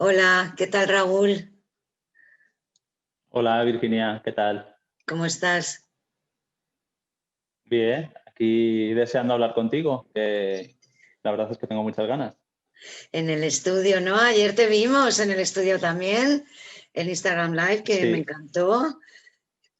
Hola, ¿qué tal, Raúl? Hola Virginia, ¿qué tal? ¿Cómo estás? Bien, aquí deseando hablar contigo, que la verdad es que tengo muchas ganas. En el estudio, ¿no? Ayer te vimos en el estudio también, el Instagram Live, que me Sí, encantó,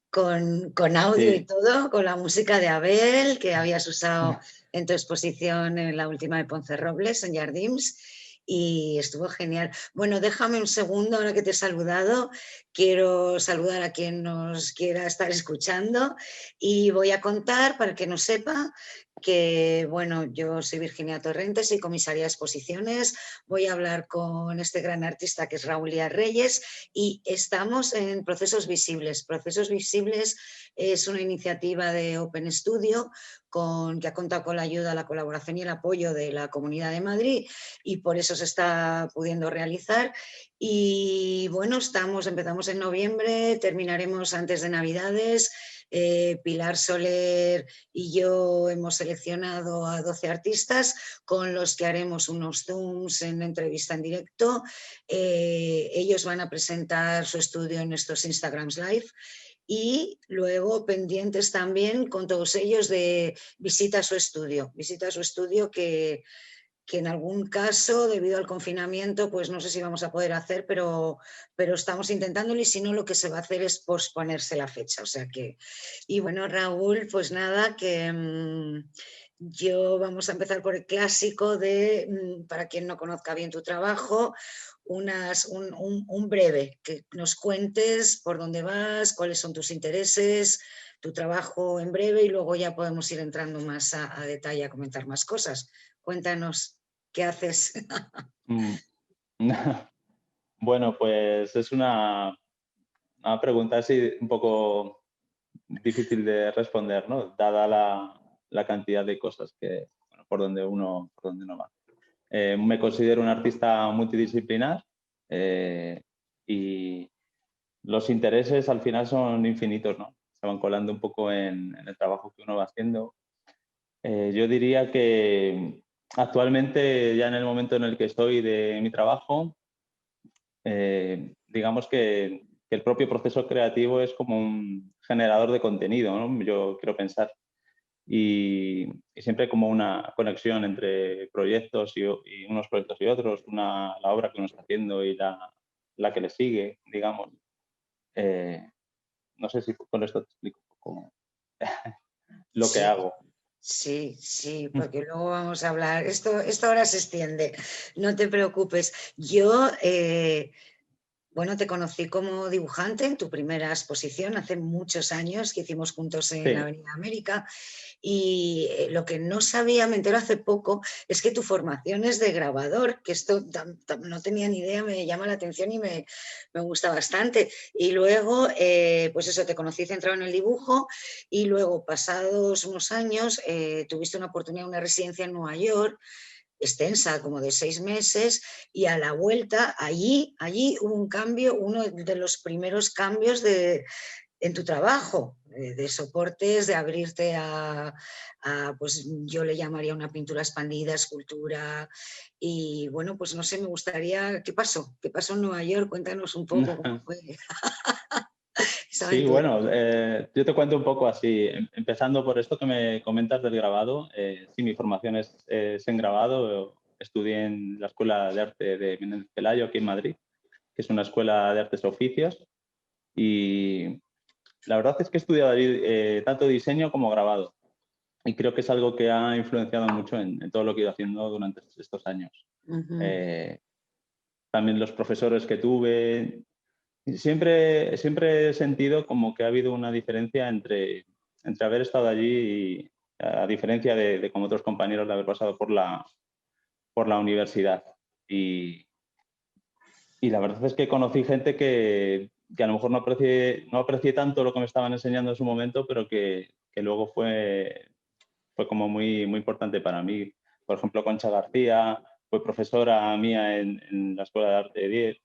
con audio y sí. todo, con la música de Abel, que habías usado en tu exposición en la última de Ponce Robles, en Jardins, y estuvo genial. Bueno, déjame un segundo, ahora que te he saludado, quiero saludar a quien nos quiera estar escuchando y voy a contar, para el que no sepa, que, bueno, yo soy Virginia Torrentes y comisaria de exposiciones. Voy a hablar con este gran artista que es Raúl Díaz Reyes y estamos en Procesos Visibles. Procesos Visibles es una iniciativa de Open Studio que ha contado con la ayuda, la colaboración y el apoyo de la Comunidad de Madrid y por eso se está pudiendo realizar. Y bueno, empezamos en noviembre, terminaremos antes de Navidades. Pilar Soler y yo hemos seleccionado a 12 artistas con los que haremos unos Zooms en entrevista en directo. Ellos van a presentar su estudio en estos Instagrams Live y luego pendientes también con todos ellos de visita a su estudio que en algún caso, debido al confinamiento, pues no sé si vamos a poder hacer, pero estamos intentándolo y si no, lo que se va a hacer es posponerse la fecha. O sea que, y bueno, Raúl, pues nada, que yo vamos a empezar por el clásico de, para quien no conozca bien tu trabajo, un breve, que nos cuentes por dónde vas, cuáles son tus intereses, tu trabajo en breve y luego ya podemos ir entrando más a detalle a comentar más cosas. Cuéntanos, ¿qué haces? Mm. Bueno, pues es una pregunta así un poco difícil de responder, ¿no? Dada la cantidad de cosas bueno, por donde uno va. Me considero un artista multidisciplinar eh, y los intereses al final son infinitos, ¿no? Se van colando un poco en el trabajo que uno va haciendo. Yo diría que actualmente, ya en el momento en el que estoy de mi trabajo, digamos que el propio proceso creativo es como un generador de contenido, ¿no? Yo quiero pensar. Y siempre hay como una conexión entre proyectos y unos proyectos y otros, la obra que uno está haciendo y la que le sigue, digamos. Eh, no sé si con esto te explico un poco lo que Sí, hago. sí, sí, porque luego vamos a hablar. Esto ahora se extiende, no te preocupes. Yo, bueno, te conocí como dibujante en tu primera exposición hace muchos años que hicimos juntos en Sí. Avenida América. Y lo que no sabía, me entero hace poco, es que tu formación es de grabador, que esto no tenía ni idea, me llama la atención y me gusta bastante. Y luego, pues eso, te conocí centrado en el dibujo y luego, pasados unos años, tuviste una oportunidad, una residencia en Nueva York extensa, como de 6 meses, y a la vuelta, allí hubo un cambio, uno de los primeros cambios en tu trabajo, de soportes, de abrirte pues yo le llamaría una pintura expandida, escultura, y bueno, pues no sé, me gustaría, ¿qué pasó? ¿Qué pasó en Nueva York? Cuéntanos un poco cómo fue esa Sí, aventura. bueno, yo te cuento un poco así, empezando por esto que me comentas del grabado. Sí, mi formación es en grabado. Estudié en la Escuela de Arte de Menéndez Pelayo, aquí en Madrid, que es una escuela de artes y oficios. Y la verdad es que he estudiado allí tanto diseño como grabado. Y creo que es algo que ha influenciado mucho en todo lo que he ido haciendo durante estos años. Ujú. Eh, También los profesores que tuve. Siempre he sentido como que ha habido una diferencia entre haber estado allí y a diferencia de como otros compañeros de haber pasado por la universidad. Y, y la verdad es que conocí gente que a lo mejor no aprecié tanto lo que me estaban enseñando en su momento, pero que luego fue como muy importante para mí. Por ejemplo, Concha García fue profesora mía en la Escuela de Arte de Diez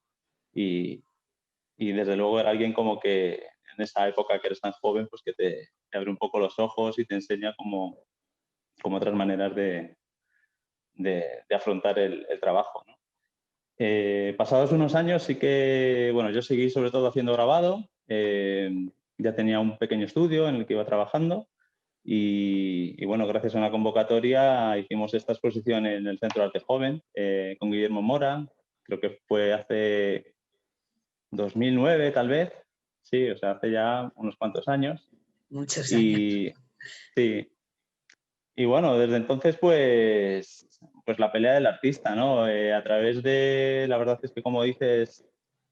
y desde luego era alguien como que en esa época que eres tan joven, pues que te abre un poco los ojos y te enseña como otras maneras de afrontar el trabajo, ¿no? Pasados unos años sí que, bueno, yo seguí sobre todo haciendo grabado, ya tenía un pequeño estudio en el que iba trabajando y bueno, gracias a una convocatoria hicimos esta exposición en el Centro de Arte Joven con Guillermo Mora, creo que fue hace 2009 tal vez, sí, o sea, hace ya unos cuantos años. Muchos años. Y sí, y bueno, desde entonces pues la pelea del artista, ¿no? A través de, la verdad es que como dices,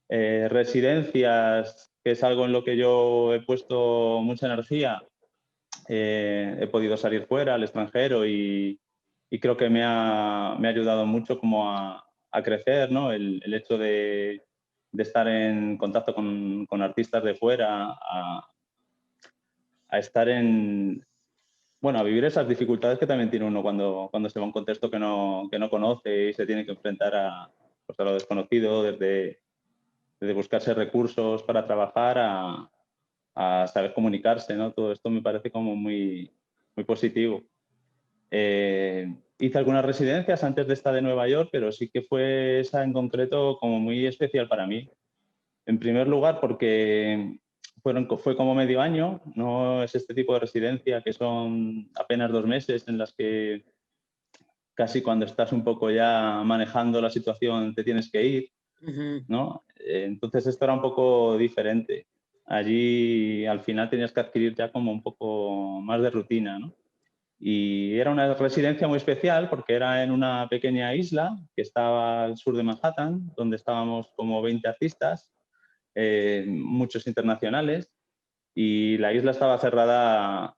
residencias, que es algo en lo que yo he puesto mucha energía, he podido salir fuera, al extranjero y creo que me ha ayudado mucho como a crecer, ¿no? El hecho de estar en contacto con artistas de fuera, a estar en, bueno, a vivir esas dificultades que también tiene uno cuando se va a un contexto que no conoce y se tiene que enfrentar pues a lo desconocido, desde buscarse recursos para trabajar a saber comunicarse, ¿no? Todo esto me parece como muy, muy positivo. Hice algunas residencias antes de esta de Nueva York, pero sí que fue esa en concreto como muy especial para mí. En primer lugar, porque fue como medio año, no es este tipo de residencia que son apenas 2 meses en las que casi cuando estás un poco ya manejando la situación te tienes que ir, ¿no? Entonces esto era un poco diferente. Allí al final tenías que adquirir ya como un poco más de rutina, ¿no? Y era una residencia muy especial porque era en una pequeña isla que estaba al sur de Manhattan, donde estábamos como 20 artistas, muchos internacionales, y la isla estaba cerrada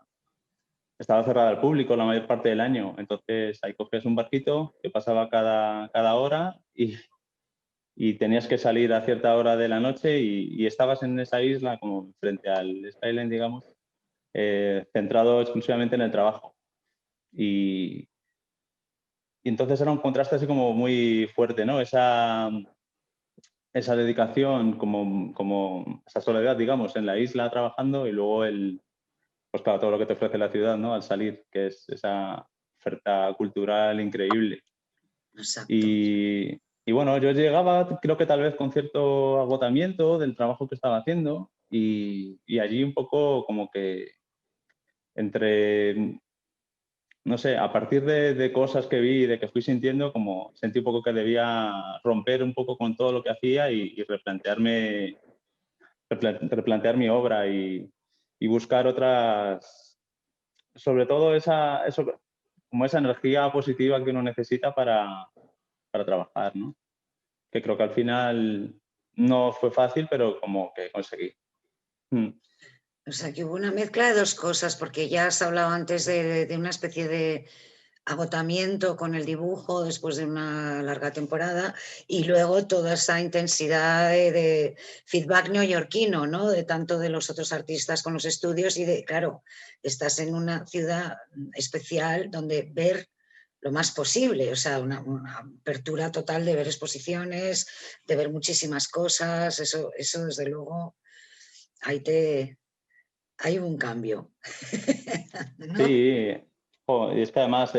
al público la mayor parte del año. Entonces ahí cogías un barquito que pasaba cada hora y tenías que salir a cierta hora de la noche y estabas en esa isla como frente al skyline, digamos, centrado exclusivamente en el trabajo. Y, y entonces era un contraste así como muy fuerte, ¿no? Esa dedicación, como esa soledad, digamos, en la isla trabajando y luego pues claro, todo lo que te ofrece la ciudad, ¿no? Al salir, que es esa oferta cultural increíble. Exacto. Y bueno, yo llegaba, creo que tal vez con cierto agotamiento del trabajo que estaba haciendo y allí un poco como que entre, no sé, a partir de cosas que vi, de que fui sintiendo, como sentí un poco que debía romper un poco con todo lo que hacía y replantear mi obra y buscar otras, sobre todo eso, como esa energía positiva que uno necesita para trabajar, ¿no? Que creo que al final no fue fácil, pero como que conseguí. Mm. O sea, que hubo una mezcla de dos cosas, porque ya has hablado antes de una especie de agotamiento con el dibujo después de una larga temporada y luego toda esa intensidad de feedback neoyorquino, ¿no? De tanto de los otros artistas con los estudios y de, claro, estás en una ciudad especial donde ver lo más posible, o sea, una apertura total de ver exposiciones, de ver muchísimas cosas, eso desde luego, ahí hay un cambio, ¿no? Sí, y es que además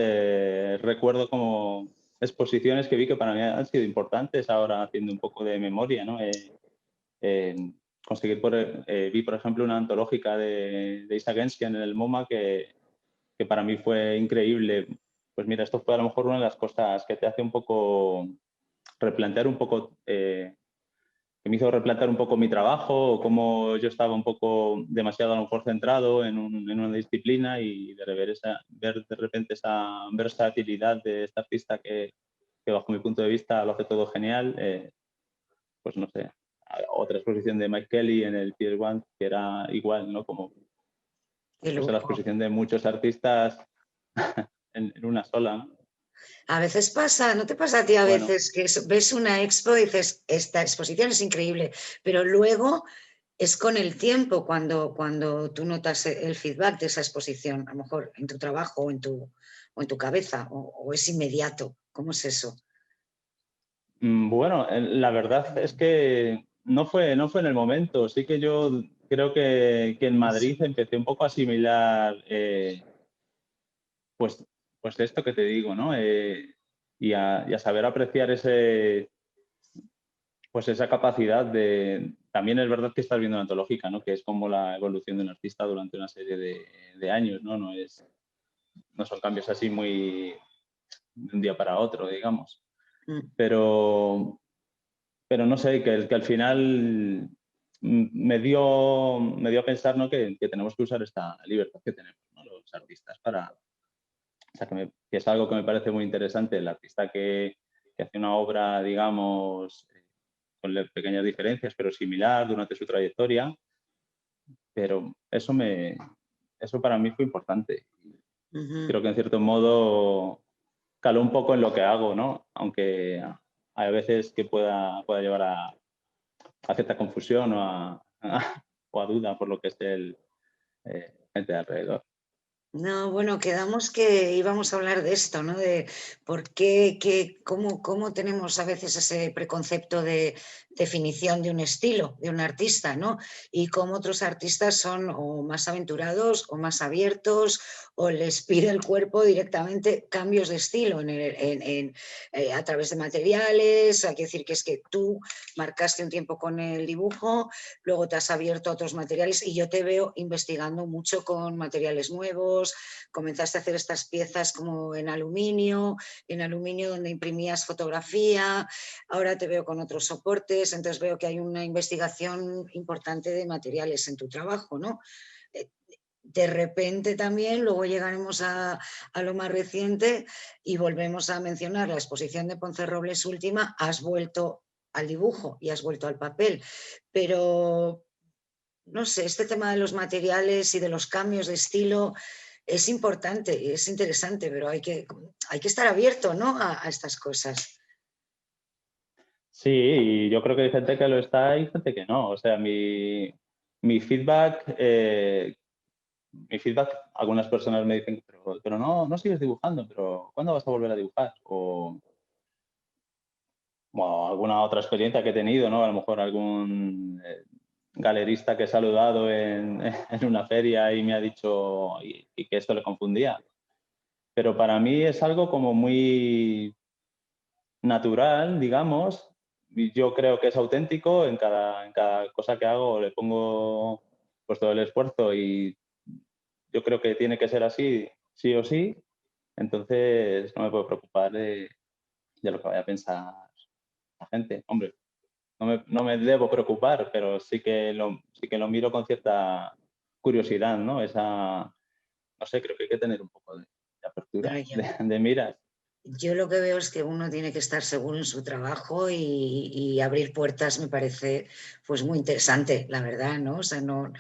recuerdo como exposiciones que vi que para mí han sido importantes ahora haciendo un poco de memoria, ¿no? Eh, vi, por ejemplo, una antológica de Isaac Genskian en el MoMA que para mí fue increíble. Pues mira, esto fue a lo mejor una de las cosas que te hace un poco replantear un poco que me hizo replantear un poco mi trabajo o cómo yo estaba un poco demasiado a lo mejor centrado en una disciplina y de ver de repente esa versatilidad de este artista que bajo mi punto de vista lo hace todo genial, pues no sé, otra exposición de Mike Kelly en el Pier One que era igual, ¿no? Como Qué pues la lujo. exposición de muchos artistas en una sola, ¿no? A veces pasa, ¿no te pasa a ti a Bueno, veces que ves una expo y dices, esta exposición es increíble, pero luego es con el tiempo cuando tú notas el feedback de esa exposición, a lo mejor en tu trabajo o en tu cabeza, o es inmediato? ¿Cómo es eso? bueno, la verdad es que no fue en el momento. Sí que yo creo que en Madrid empecé un poco a asimilar, pues, pues esto que te digo, ¿no? Y a saber apreciar pues esa capacidad de... También es verdad que estás viendo una antológica, ¿no? Que es como la evolución de un artista durante una serie de años, ¿no? No son cambios así muy de un día para otro, digamos. Mm. Pero no sé, que al final me dio a pensar, ¿no? Que tenemos que usar esta libertad que tenemos, ¿no? Los artistas para... O sea, que es algo que me parece muy interesante, el artista que hace una obra, digamos, con pequeñas diferencias, pero similar durante su trayectoria, pero eso para mí fue importante. Ujú. Creo que en cierto modo caló un poco en lo que hago, ¿no? Aunque hay veces que pueda llevar a cierta confusión o a duda por lo que esté gente de alrededor. No, bueno, quedamos que íbamos a hablar de esto, ¿no? De por qué, cómo tenemos a veces ese preconcepto de definición de un estilo, de un artista, ¿no? Y cómo otros artistas son o más aventurados o más abiertos o les pide el cuerpo directamente cambios de estilo a través de materiales. Hay que decir que es que tú marcaste un tiempo con el dibujo, luego te has abierto a otros materiales y yo te veo investigando mucho con materiales nuevos, comenzaste a hacer estas piezas como en aluminio donde imprimías fotografía, ahora te veo con otros soportes, entonces veo que hay una investigación importante de materiales en tu trabajo, ¿no? De repente también, luego llegaremos a lo más reciente y volvemos a mencionar la exposición de Ponce-Robles última, has vuelto al dibujo y has vuelto al papel, pero no sé, este tema de los materiales y de los cambios de estilo es importante, es interesante, pero hay que estar abierto, ¿no? A estas cosas. Sí, y yo creo que hay gente que lo está y gente que no. O sea, mi feedback, algunas personas me dicen, pero no sigues dibujando, pero ¿cuándo vas a volver a dibujar? O alguna otra experiencia que he tenido, ¿no? A lo mejor algún galerista que he saludado en una feria y me ha dicho y que esto le confundía. Pero para mí es algo como muy natural, digamos. Y yo creo que es auténtico. En cada cosa que hago le pongo pues todo el esfuerzo y yo creo que tiene que ser así, sí o sí. Entonces no me puedo preocupar de lo que vaya a pensar la gente. Hombre, no me debo preocupar, pero sí que lo miro con cierta curiosidad, ¿no? No sé, creo que hay que tener un poco de apertura, Bueno, de miras. yo lo que veo es que uno tiene que estar seguro en su trabajo y abrir puertas me parece pues muy interesante, la verdad, ¿no? O sea, no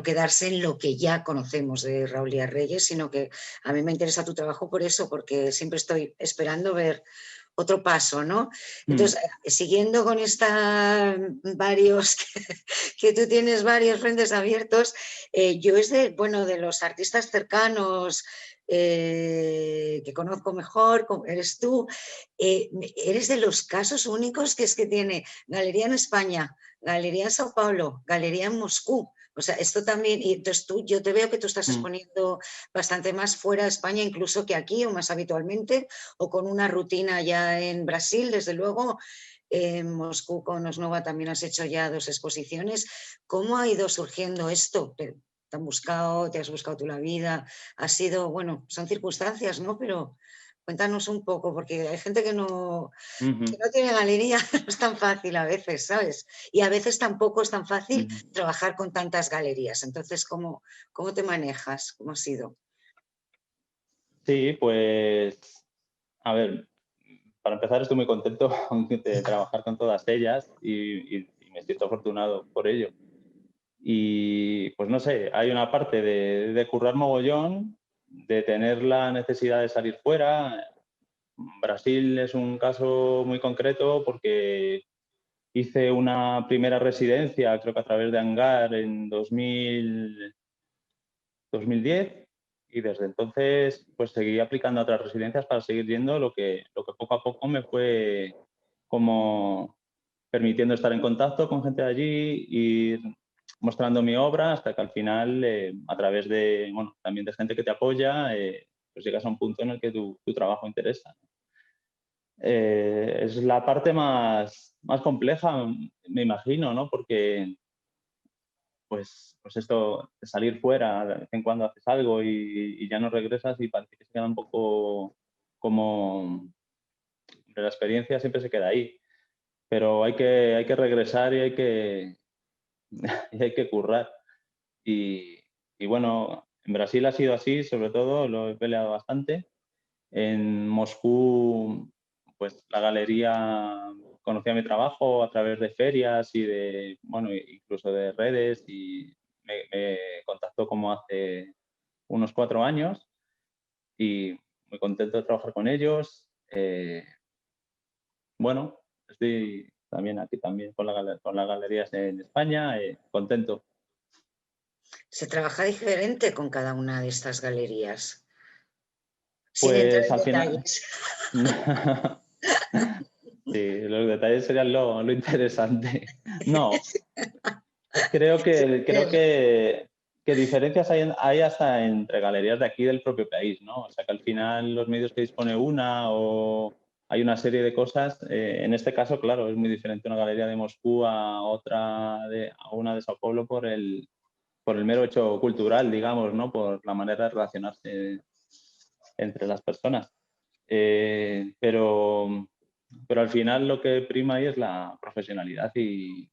quedarse en lo que ya conocemos de Raúl Díaz Reyes, sino que a mí me interesa tu trabajo por eso, porque siempre estoy esperando ver otro paso, ¿no? Mm, Entonces, siguiendo con esta varios, que tú tienes varios frentes abiertos, yo bueno, de los artistas cercanos que conozco mejor, como eres tú, eres de los casos únicos que es que tiene Galería en España, Galería en Sao Paulo, Galería en Moscú. O sea, esto también, y entonces yo te veo que tú estás mm. exponiendo bastante más fuera de España incluso que aquí o más habitualmente, o con una rutina ya en Brasil, desde luego. En Moscú con Osnova también has hecho ya 2 exposiciones. ¿Cómo ha ido surgiendo esto? Te has buscado tú la vida, ha sido, bueno, son circunstancias, ¿no? Pero cuéntanos un poco, porque hay gente que Ujú, no tiene galería, no es tan fácil a veces, ¿sabes? Y a veces tampoco es tan fácil ujú. trabajar con tantas galerías. Entonces, ¿cómo te manejas? ¿Cómo ha sido? Sí, pues, a ver, para empezar estoy muy contento de trabajar con todas ellas y me siento afortunado por ello. Y pues no sé, hay una parte de currar mogollón, de tener la necesidad de salir fuera. Brasil es un caso muy concreto porque hice una primera residencia, creo que a través de Hangar en 2010 y desde entonces pues seguí aplicando a otras residencias para seguir viendo lo que poco a poco me fue como permitiendo estar en contacto con gente de allí, ir mostrando mi obra hasta que al final, a través de, bueno, también de gente que te apoya, pues llegas a un punto en el que tu trabajo interesa. Es la parte más compleja, me imagino, ¿no? Porque pues esto de salir fuera, de vez en cuando haces algo y ya no regresas y parece que se queda un poco como de la experiencia siempre se queda ahí, pero hay que regresar y y hay que currar. Y, y bueno, en Brasil ha sido así, sobre todo, lo he peleado bastante. En Moscú, pues la galería conocía mi trabajo a través de ferias y de, bueno, incluso de redes y me contactó como hace unos 4 años y muy contento de trabajar con ellos. Bueno, estoy también aquí también con las galerías en España, contento. Se trabaja diferente con cada una de estas galerías, sin entrar Pues en al final, detalles. sí, los detalles serían lo interesante. No, creo que diferencias hay hasta entre galerías de aquí del propio país, ¿no? O sea que al final los medios que dispone una o hay una serie de cosas, en este caso, claro, es muy diferente una galería de Moscú a una de Sao Paulo por el mero hecho cultural, digamos, ¿no? Por la manera de relacionarse entre las personas. Pero al final lo que prima ahí es la profesionalidad y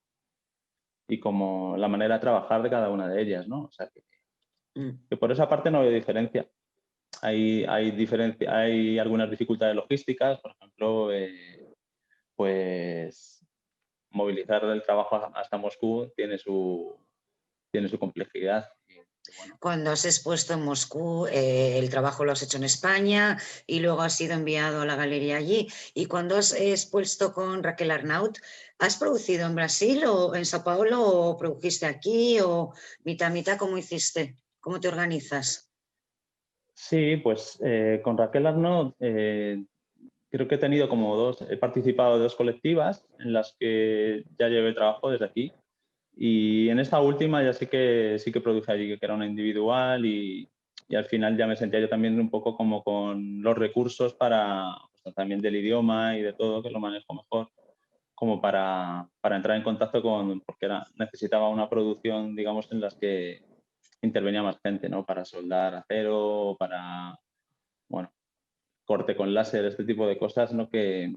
como la manera de trabajar de cada una de ellas, ¿no? O sea, Mm. que por esa parte no hay diferencia. Hay algunas dificultades logísticas, por ejemplo, pues movilizar el trabajo hasta Moscú tiene su complejidad. Y bueno, Cuando has expuesto en Moscú, el trabajo lo has hecho en España y luego has sido enviado a la galería allí. Y cuando has expuesto con Raquel Arnaut, ¿has producido en Brasil o en Sao Paulo o produjiste aquí o mitad mitad? ¿Cómo hiciste? ¿Cómo te organizas? sí, pues con Raquel Arnaud creo que he participado de dos colectivas en las que ya llevé trabajo desde aquí. Y en esta última ya sí que produje allí, que era una individual y al final ya me sentía yo también un poco como con los recursos para, pues, también del idioma y de todo, que lo manejo mejor, como para entrar en contacto porque necesitaba una producción, digamos, en las que intervenía más gente, ¿no? Para soldar acero, para, bueno, corte con láser, este tipo de cosas, ¿no? Que,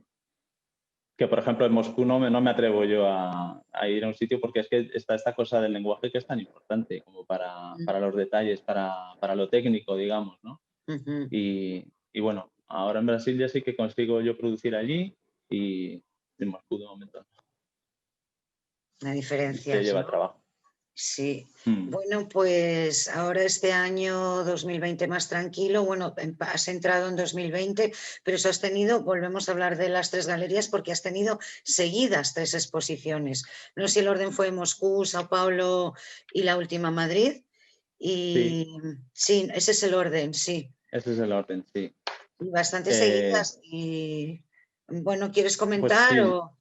por ejemplo, en Moscú no me atrevo yo a ir a un sitio porque es que está esta cosa del lenguaje que es tan importante como para los detalles, para lo técnico, digamos, ¿no? Ujú. Y bueno, ahora en Brasil ya sí que consigo yo producir allí y en Moscú de momento no. Hay Te diferencias, lleva ¿no? trabajo. Sí, Mm. bueno, pues ahora este año 2020 más tranquilo, bueno, has entrado en 2020, pero eso has tenido, volvemos a hablar de las tres galerías porque has tenido seguidas tres exposiciones. No sé si el orden fue Moscú, Sao Paulo y la última Madrid. Sí, Y sí, ese es el orden, sí. ese es el orden, sí. Y bastante Eh, seguidas. Y bueno, ¿quieres pues comentar sí, o...?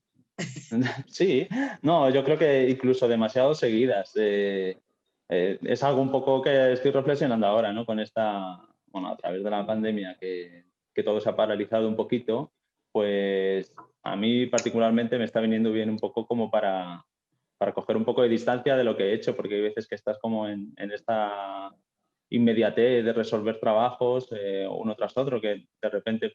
sí, no, yo creo que incluso demasiado seguidas. Es algo un poco que estoy reflexionando ahora, ¿no? Bueno, a través de la pandemia que todo se ha paralizado un poquito, pues a mí particularmente me está viniendo bien un poco como para coger un poco de distancia de lo que he hecho, porque hay veces que estás como en esta inmediatez de resolver trabajos uno tras otro, que de repente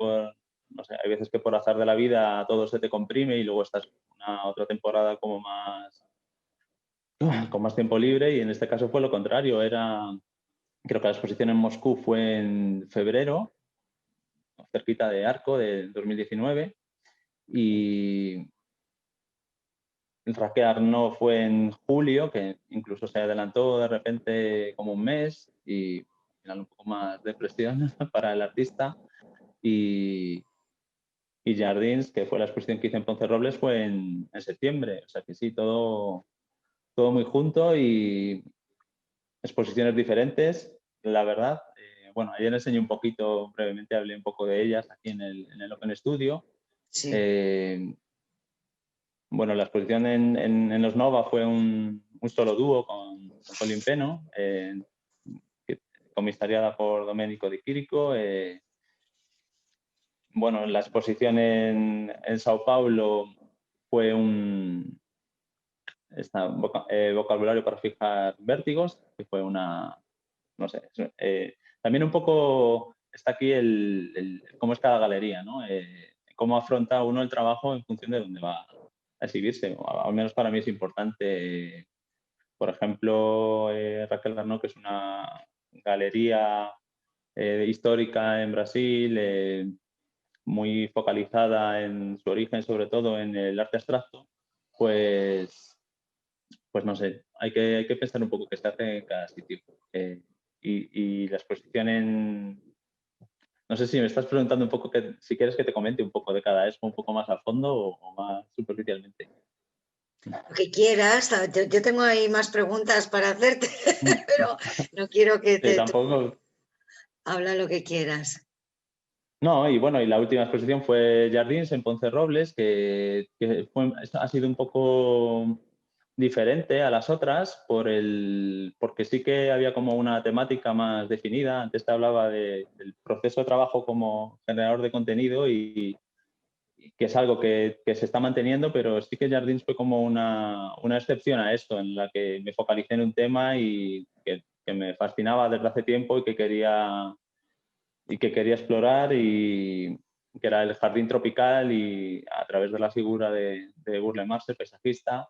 no sé, hay veces que por azar de la vida todo se te comprime y luego estás una otra temporada como con más tiempo libre y en este caso fue lo contrario. Creo que la exposición en Moscú fue en febrero, cerquita de Arco de 2019 y Raquel Arnaud fue en julio, que incluso se adelantó de repente como un mes y al final un poco más de presión para el artista. Y, y Jardins, que fue la exposición que hice en Ponce Robles, fue en septiembre. O sea que sí, todo muy junto y exposiciones diferentes, la verdad. Bueno, ayer enseñé un poquito, brevemente hablé un poco de ellas aquí en el Open Studio. Sí. Eh, bueno, la exposición en Los Nova fue un solo dúo con Colin Peno, comisariada por Domenico Di Chirico. bueno, la exposición en Sao Paulo fue vocabulario para fijar vértigos, que fue una, no sé, también un poco está aquí cómo es cada galería, ¿no? Cómo afronta uno el trabajo en función de dónde va a exhibirse. O al menos para mí es importante. Por ejemplo, Raquel Arnaud, que es una galería histórica en Brasil, muy focalizada en su origen, sobre todo en el arte abstracto, pues, pues no sé, hay que pensar un poco qué se hace en cada sitio. Y la exposición no sé si me estás preguntando un poco, si quieres que te comente un poco de cada expo, un poco más a fondo o más superficialmente. Lo que quieras, yo tengo ahí más preguntas para hacerte, pero no quiero que Sí, te... tampoco. Habla lo que quieras. No, y bueno, y la última exposición fue Jardins en Ponce Robles, que ha sido un poco diferente a las otras porque sí que había como una temática más definida. Antes te hablaba del proceso de trabajo como generador de contenido y que es algo que se está manteniendo, pero sí que Jardins fue como una excepción a esto, en la que me focalicé en un tema y que me fascinaba desde hace tiempo y que quería explorar, y que era el jardín tropical, y a través de la figura de Burle Marx, el paisajista.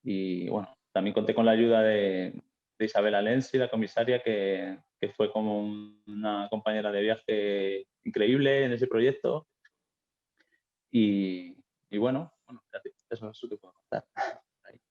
Y bueno, también conté con la ayuda de Isabela Lenzi, la comisaria, que fue como una compañera de viaje increíble en ese proyecto. Y bueno, eso es lo que puedo contar.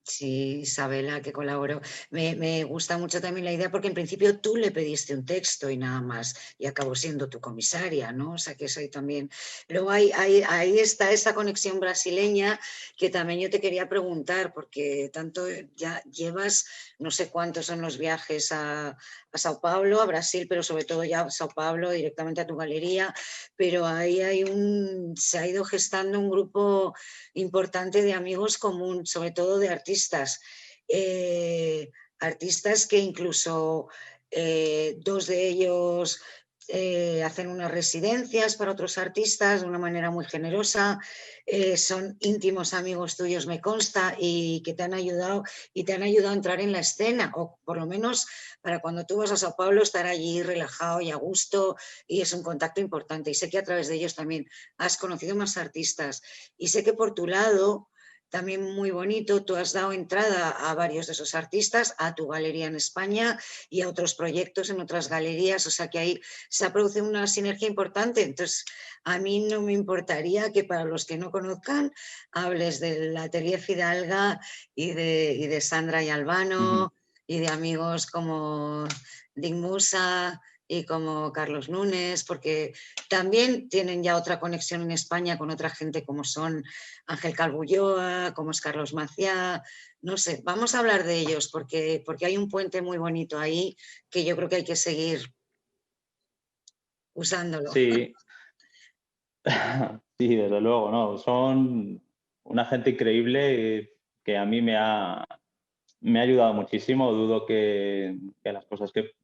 Sí, Isabela, que colaboró. Me gusta mucho también la idea porque en principio tú le pediste un texto y nada más, y acabó siendo tu comisaria, ¿no? O sea que eso ahí también. Luego ahí está esa conexión brasileña que también yo te quería preguntar, porque tanto ya llevas, no sé cuántos son los viajes a Sao Paulo, a Brasil, pero sobre todo ya a Sao Paulo, directamente a tu galería, pero ahí se ha ido gestando un grupo importante de amigos común, sobre todo de artistas. Artistas que incluso dos de ellos hacen unas residencias para otros artistas de una manera muy generosa, son íntimos amigos tuyos, me consta, y que te han ayudado a entrar en la escena, o por lo menos para cuando tú vas a Sao Paulo estar allí relajado y a gusto, y es un contacto importante. Y sé que a través de ellos también has conocido más artistas, y sé que por tu lado, también muy bonito, tú has dado entrada a varios de esos artistas, a tu galería en España y a otros proyectos en otras galerías, o sea que ahí se ha producido una sinergia importante. Entonces, a mí no me importaría que para los que no conozcan, hables del Atelier Fidalga y de Sandra y Albano, y de amigos como Dick Musa y como Carlos Núñez, porque también tienen ya otra conexión en España con otra gente como son Ángel Calvo-Ulloa, como es Carlos Maciá. No sé, vamos a hablar de ellos porque hay un puente muy bonito ahí que yo creo que hay que seguir usándolo. Sí, sí, desde luego, ¿no? Son una gente increíble que a mí me ha ayudado muchísimo. Dudo que las cosas que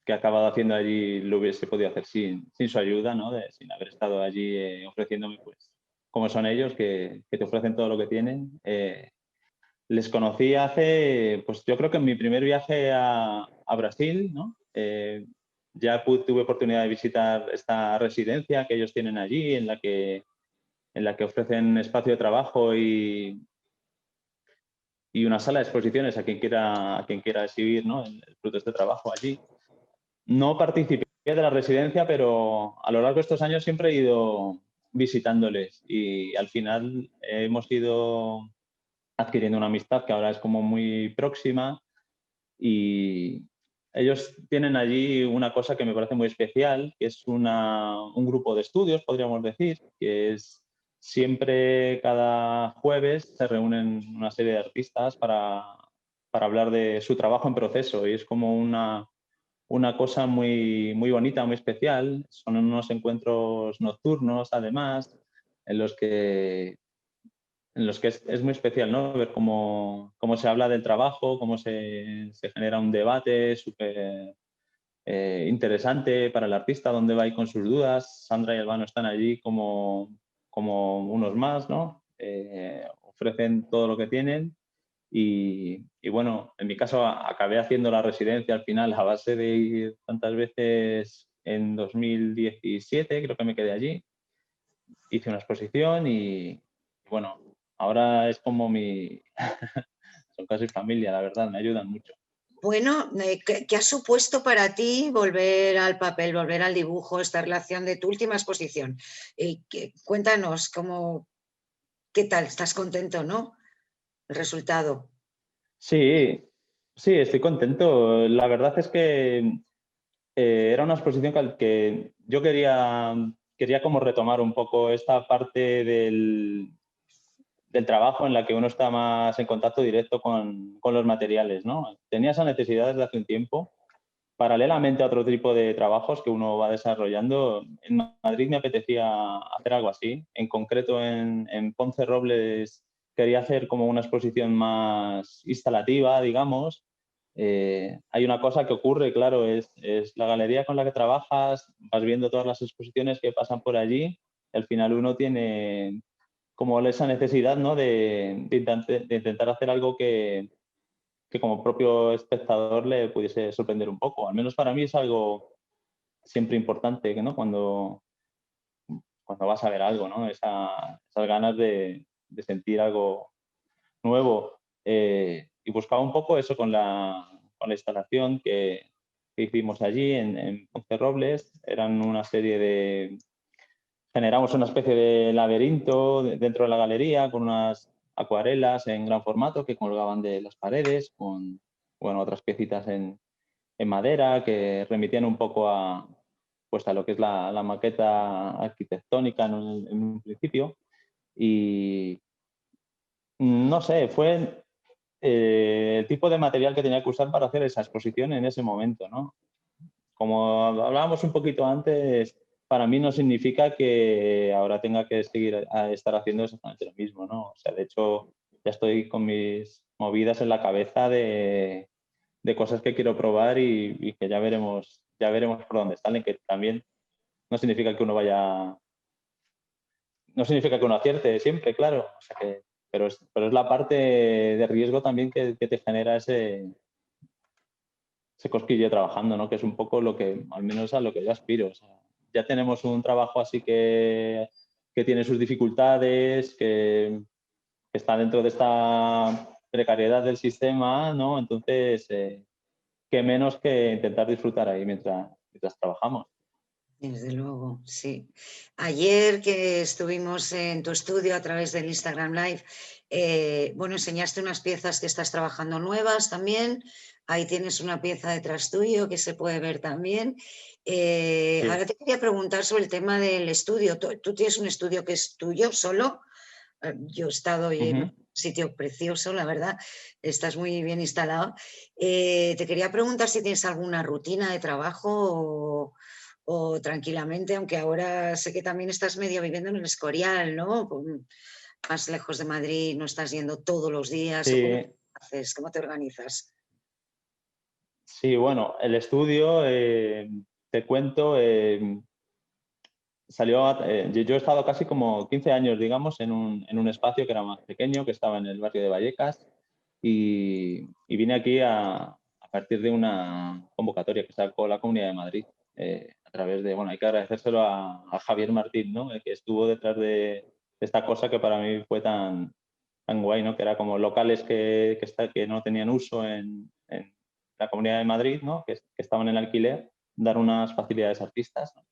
he acabado haciendo allí lo hubiese podido hacer sin su ayuda, ¿no? Sin haber estado allí ofreciéndome, pues, como son ellos, que te ofrecen todo lo que tienen. Les conocí hace, pues yo creo que en mi primer viaje a Brasil, ¿no? Ya tuve oportunidad de visitar esta residencia que ellos tienen allí, en la que ofrecen espacio de trabajo y una sala de exposiciones a quien quiera exhibir, ¿no? El fruto de este trabajo allí. No participé de la residencia, pero a lo largo de estos años siempre he ido visitándoles, y al final hemos ido adquiriendo una amistad que ahora es como muy próxima, y ellos tienen allí una cosa que me parece muy especial, que es un grupo de estudios, podríamos decir, que es siempre cada jueves se reúnen una serie de artistas para hablar de su trabajo en proceso, y es como una cosa muy, muy bonita, muy especial. Son unos encuentros nocturnos, además, en los que es muy especial, ¿no? Ver cómo se habla del trabajo, cómo se genera un debate súper interesante para el artista, donde va a ir con sus dudas. Sandra y Albano están allí como unos más, ¿no? Ofrecen todo lo que tienen y bueno, en mi caso acabé haciendo la residencia al final a base de ir tantas veces en 2017, creo que me quedé allí, hice una exposición y bueno, ahora es como son casi familia, la verdad, me ayudan mucho. Bueno, ¿qué ha supuesto para ti volver al papel, volver al dibujo, esta relación de tu última exposición? Cuéntanos, ¿qué tal? ¿Estás contento, no? El resultado. Sí, sí, estoy contento. La verdad es que era una exposición que yo quería como retomar un poco esta parte del trabajo en la que uno está más en contacto directo con los materiales, ¿no? Tenía esa necesidad desde hace un tiempo, paralelamente a otro tipo de trabajos que uno va desarrollando. En Madrid me apetecía hacer algo así. En concreto, en Ponce Robles quería hacer como una exposición más instalativa, digamos. Hay una cosa que ocurre, claro, es la galería con la que trabajas, vas viendo todas las exposiciones que pasan por allí, y al final uno tiene como esa necesidad, ¿no? de intentar hacer algo que como propio espectador le pudiese sorprender un poco. Al menos para mí es algo siempre importante, ¿no? Cuando vas a ver algo, ¿no? Esas ganas de sentir algo nuevo. Y buscaba un poco eso con la instalación que hicimos allí en Ponce Robles. Eran una serie generamos una especie de laberinto dentro de la galería con unas acuarelas en gran formato que colgaban de las paredes con, bueno, otras piecitas en madera que remitían un poco pues a lo que es la maqueta arquitectónica en un principio. Y no sé, fue el tipo de material que tenía que usar para hacer esa exposición en ese momento, ¿no? Como hablábamos un poquito antes, para mí no significa que ahora tenga que seguir a estar haciendo exactamente lo mismo, ¿no? O sea, de hecho, ya estoy con mis movidas en la cabeza de cosas que quiero probar y que ya veremos por dónde salen, que también no significa que uno vaya, no significa que uno acierte siempre, claro, o sea pero es la parte de riesgo también que te genera ese cosquillo trabajando, ¿no? Que es un poco lo que, al menos a lo que yo aspiro. O sea, ya tenemos un trabajo así que tiene sus dificultades, que está dentro de esta precariedad del sistema, ¿no? Entonces, qué menos que intentar disfrutar ahí mientras trabajamos. Desde luego, sí. Ayer que estuvimos en tu estudio a través del Instagram Live, bueno, enseñaste unas piezas que estás trabajando nuevas también. Ahí tienes una pieza detrás tuyo que se puede ver también. Sí, Ahora te quería preguntar sobre el tema del estudio. ¿Tú tienes un estudio que es tuyo solo? Yo he estado y en un uh-huh. sitio precioso, la verdad. Estás muy bien instalado. Te quería preguntar si tienes alguna rutina de trabajo o tranquilamente, aunque ahora sé que también estás medio viviendo en el Escorial, ¿no? Más lejos de Madrid, no estás yendo todos los días, ¿o cómo Sí, haces? ¿Cómo te organizas? sí, bueno, el estudio, te cuento, yo he estado casi como 15 años, digamos, en un espacio que era más pequeño, que estaba en el barrio de Vallecas, y vine aquí a partir de una convocatoria que sacó la Comunidad de Madrid, a través bueno, hay que agradecérselo a Javier Martín, ¿no? El que estuvo detrás de esta cosa que para mí fue tan guay, ¿no? Que era como locales que no tenían uso en la Comunidad de Madrid, ¿no? Que estaban en alquiler, dar unas facilidades a artistas, ¿no?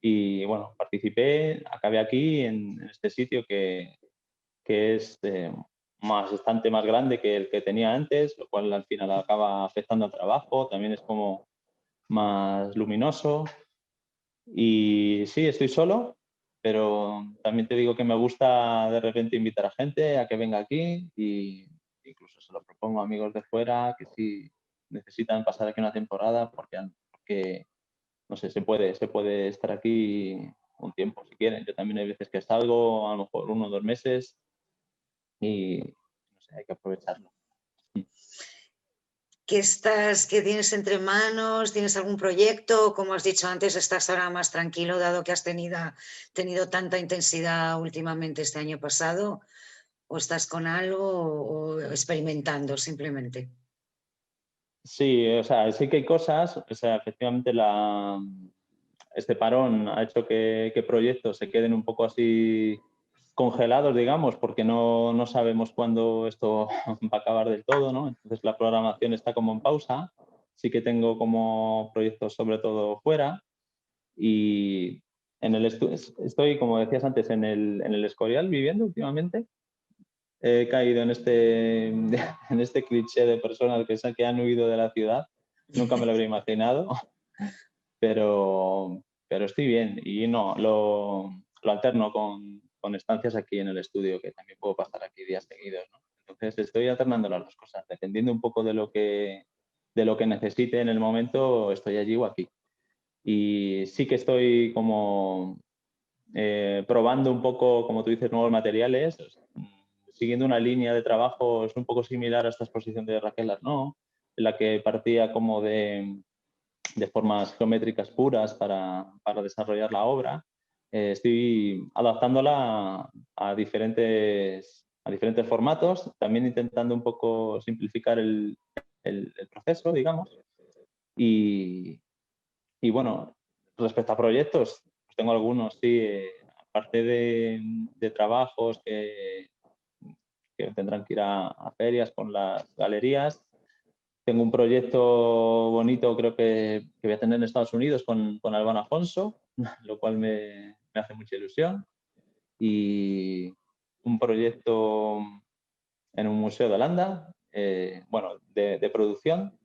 Y bueno, participé, acabé aquí en este sitio que es bastante más grande que el que tenía antes, lo cual al final acaba afectando al trabajo, también es como más luminoso. Y sí, estoy solo, pero también te digo que me gusta de repente invitar a gente a que venga aquí y incluso se lo propongo a amigos de fuera que si necesitan pasar aquí una temporada porque no sé, se puede estar aquí un tiempo si quieren. Yo también hay veces que salgo, a lo mejor 1 o 2 meses y no sé, hay que aprovecharlo. qué tienes entre manos? ¿Tienes algún proyecto? Como has dicho antes, estás ahora más tranquilo, dado que has tenido tanta intensidad últimamente este año pasado, o estás con algo o experimentando simplemente. Sí, o sea, sí que hay cosas, o sea, efectivamente este parón ha hecho que proyectos se queden un poco así congelados, digamos, porque no sabemos cuándo esto va a acabar del todo, ¿no? Entonces la programación está como en pausa. Sí que tengo como proyectos sobre todo fuera y estoy, como decías antes, en el Escorial viviendo últimamente. He caído en este cliché de personas que han huido de la ciudad. Nunca me lo habría imaginado, pero estoy bien y no, lo alterno con estancias aquí en el estudio, que también puedo pasar aquí días seguidos, ¿no? Entonces estoy alternando las dos cosas, dependiendo un poco de lo que necesite en el momento, estoy allí o aquí. Y sí que estoy como probando un poco, como tú dices, nuevos materiales, siguiendo una línea de trabajo es un poco similar a esta exposición de Raquel Arnaud, en la que partía como de formas geométricas puras para desarrollar la obra. Estoy adaptándola a diferentes formatos, también intentando un poco simplificar el proceso, digamos. Y, y bueno, respecto a proyectos, pues tengo algunos, sí, aparte de trabajos que tendrán que ir a ferias con las galerías. Tengo un proyecto bonito, creo que voy a tener en Estados Unidos con Albano Afonso, lo cual me hace mucha ilusión. Y un proyecto en un museo de Holanda, bueno, de producción.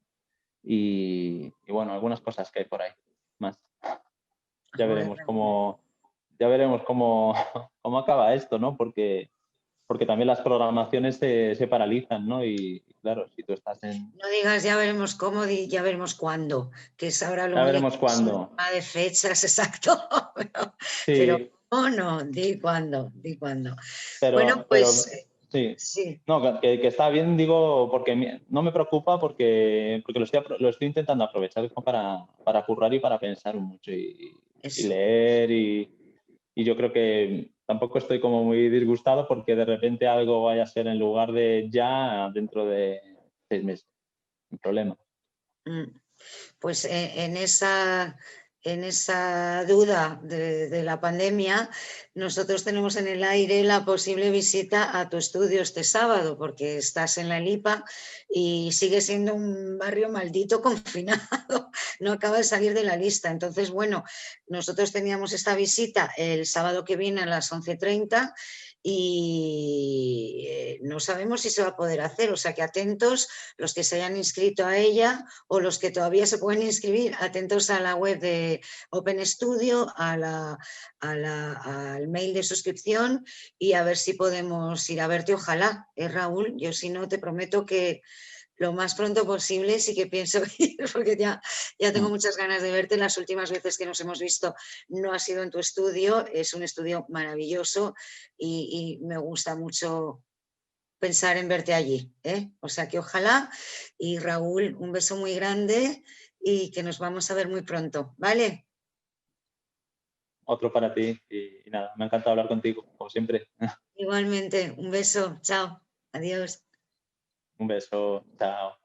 Y bueno, algunas cosas que hay por ahí más. Ya Joder, veremos cómo, ya veremos cómo, cómo acaba esto, ¿no? Porque también las programaciones se paralizan, ¿no? Y claro, si tú estás en... no digas ya veremos cómo, ya veremos cuándo, que es ahora lo Ya único, veremos es un cuándo. tema de fechas, exacto, pero Sí, cómo no, di cuándo, di cuándo. Bueno, pero pues sí. sí, No, que está bien, digo, porque no me preocupa porque lo estoy intentando aprovechar como para currar y para pensar mucho y eso. leer y yo creo que tampoco estoy como muy disgustado porque de repente algo vaya a ser en lugar de ya dentro de 6 meses. Sin problema. Mm. Pues en esa duda de la pandemia, nosotros tenemos en el aire la posible visita a tu estudio este sábado, porque estás en la Lipa y sigue siendo un barrio maldito confinado, no acaba de salir de la lista. Entonces, bueno, nosotros teníamos esta visita el sábado que viene a las 11:30 y no sabemos si se va a poder hacer, o sea que atentos los que se hayan inscrito a ella o los que todavía se pueden inscribir, atentos a la web de Open Studio, al mail de suscripción y a ver si podemos ir a verte, ojalá, Raúl. Yo si no, te prometo que lo más pronto posible sí que pienso ir, porque ya tengo muchas ganas de verte. Las últimas veces que nos hemos visto no ha sido en tu estudio, es un estudio maravilloso y me gusta mucho pensar en verte allí, ¿eh? O sea que ojalá. Y Raúl, un beso muy grande y que nos vamos a ver muy pronto, ¿vale? Otro para ti y nada, me ha encantado hablar contigo, como siempre. Igualmente, un beso, chao, adiós. Un beso, chao.